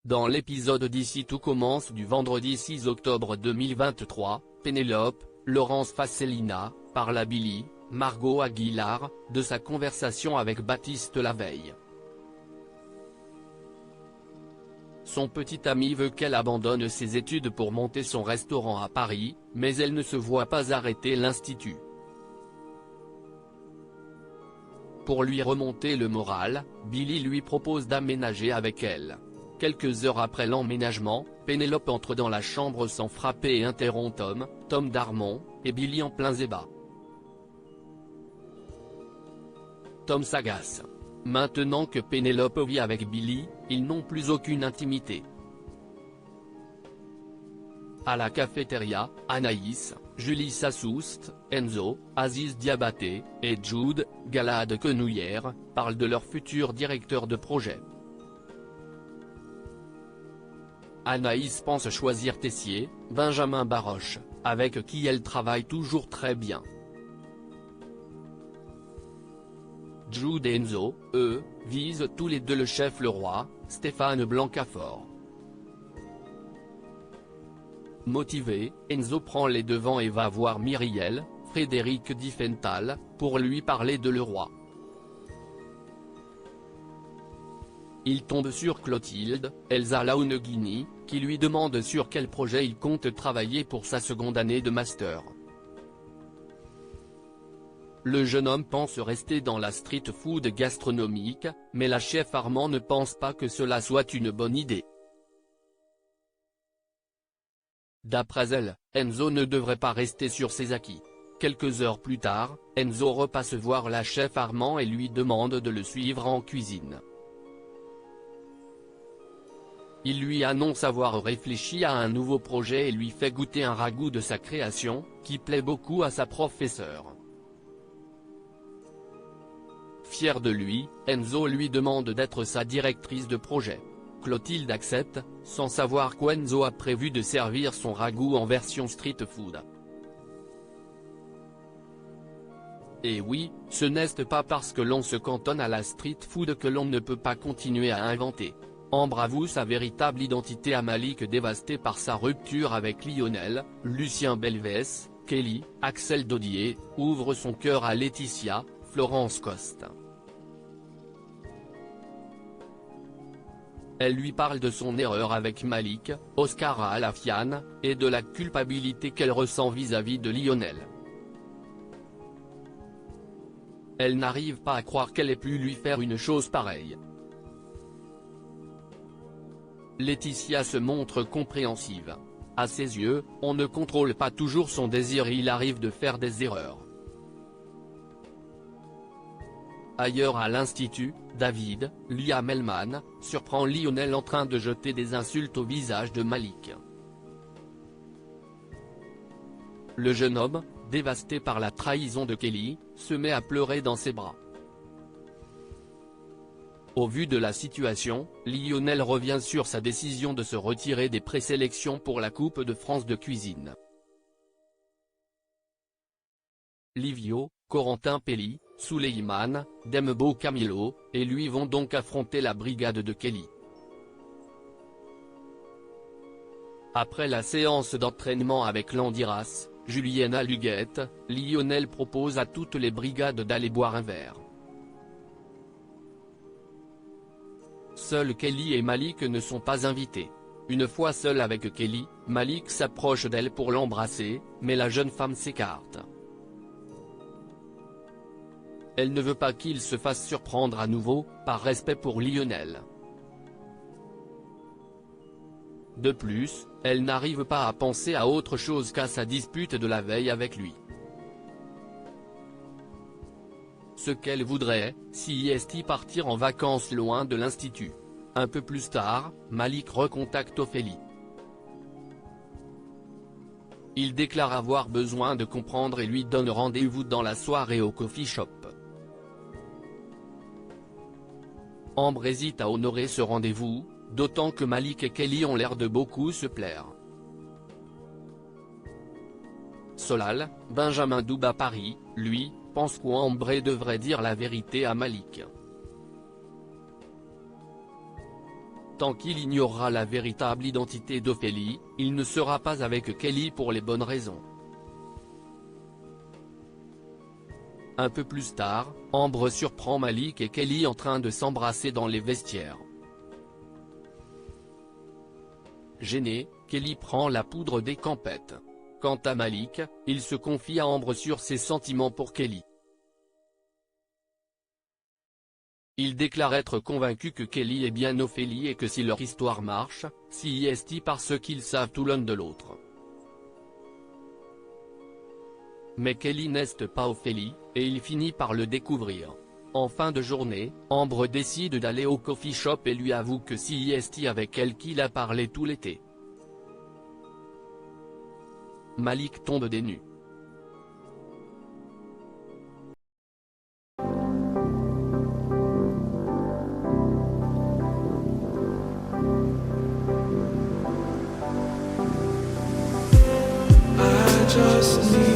Dans l'épisode d'Ici tout commence du vendredi 6 octobre 2023, Pénélope, Laurence Fassellina, parle à Billy, Margot Aguilar, de sa conversation avec Baptiste la veille. Son petit ami veut qu'elle abandonne ses études pour monter son restaurant à Paris, mais elle ne se voit pas arrêter l'institut. Pour lui remonter le moral, Billy lui propose d'aménager avec elle. Quelques heures après l'emménagement, Pénélope entre dans la chambre sans frapper et interrompt Tom Darmon, et Billy en plein zébat. Tom s'agace. Maintenant que Pénélope vit avec Billy, ils n'ont plus aucune intimité. À la cafétéria, Anaïs, Julie Sassoust, Enzo, Aziz Diabaté, et Jude, Galade Quenouillère, parlent de leur futur directeur de projet. Anaïs pense choisir Tessier, Benjamin Baroche, avec qui elle travaille toujours très bien. Jude et Enzo, eux, visent tous les deux le chef Leroy, Stéphane Blancafort. Motivé, Enzo prend les devants et va voir Myriel, Frédéric Diffenthal, pour lui parler de Leroy. Il tombe sur Clotilde, Elsa Launeghini, qui lui demande sur quel projet il compte travailler pour sa seconde année de master. Le jeune homme pense rester dans la street food gastronomique, mais la chef Armand ne pense pas que cela soit une bonne idée. D'après elle, Enzo ne devrait pas rester sur ses acquis. Quelques heures plus tard, Enzo repasse voir la chef Armand et lui demande de le suivre en cuisine. Il lui annonce avoir réfléchi à un nouveau projet et lui fait goûter un ragoût de sa création, qui plaît beaucoup à sa professeure. Fier de lui, Enzo lui demande d'être sa directrice de projet. Clotilde accepte, sans savoir qu'Enzo a prévu de servir son ragoût en version street food. Et oui, ce n'est pas parce que l'on se cantonne à la street food que l'on ne peut pas continuer à inventer. Ambre avoue sa véritable identité à Malik dévasté par sa rupture avec Lionel, Lucien Belvès, Kelly, Axel Dodier, ouvre son cœur à Laetitia, Florence Coste. Elle lui parle de son erreur avec Malik, Oscar Alafiane, et de la culpabilité qu'elle ressent vis-à-vis de Lionel. Elle n'arrive pas à croire qu'elle ait pu lui faire une chose pareille. Laetitia se montre compréhensive. À ses yeux, on ne contrôle pas toujours son désir et il arrive de faire des erreurs. Ailleurs à l'institut, David, Liam Hellman, surprend Lionel en train de jeter des insultes au visage de Malik. Le jeune homme, dévasté par la trahison de Kelly, se met à pleurer dans ses bras. Au vu de la situation, Lionel revient sur sa décision de se retirer des présélections pour la Coupe de France de cuisine. Livio, Corentin Pelli, Souleymane, Dembo Camilo, et lui vont donc affronter la brigade de Kelly. Après la séance d'entraînement avec Landiras, Juliana Luguette, Lionel propose à toutes les brigades d'aller boire un verre. Seuls Kelly et Malik ne sont pas invités. Une fois seul avec Kelly, Malik s'approche d'elle pour l'embrasser, mais la jeune femme s'écarte. Elle ne veut pas qu'il se fasse surprendre à nouveau, par respect pour Lionel. De plus, elle n'arrive pas à penser à autre chose qu'à sa dispute de la veille avec lui. Ce qu'elle voudrait, c'est partir en vacances loin de l'institut. Un peu plus tard, Malik recontacte Ophélie. Il déclare avoir besoin de comprendre et lui donne rendez-vous dans la soirée au coffee shop. Ambre hésite à honorer ce rendez-vous, d'autant que Malik et Kelly ont l'air de beaucoup se plaire. Solal, Benjamin Douba Paris, lui, pense qu'Ambre devrait dire la vérité à Malik. Tant qu'il ignorera la véritable identité d'Ophélie, il ne sera pas avec Kelly pour les bonnes raisons. Un peu plus tard, Ambre surprend Malik et Kelly en train de s'embrasser dans les vestiaires. Gêné, Kelly prend la poudre des campettes. Quant à Malik, il se confie à Ambre sur ses sentiments pour Kelly. Il déclare être convaincu que Kelly est bien Ophélie et que si leur histoire marche, c'est parce qu'ils savent tout l'un de l'autre. Mais Kelly n'est pas Ophélie, et il finit par le découvrir. En fin de journée, Ambre décide d'aller au coffee shop et lui avoue que c'est avec elle qu'il a parlé tout l'été. Malik tombe des nues. I just need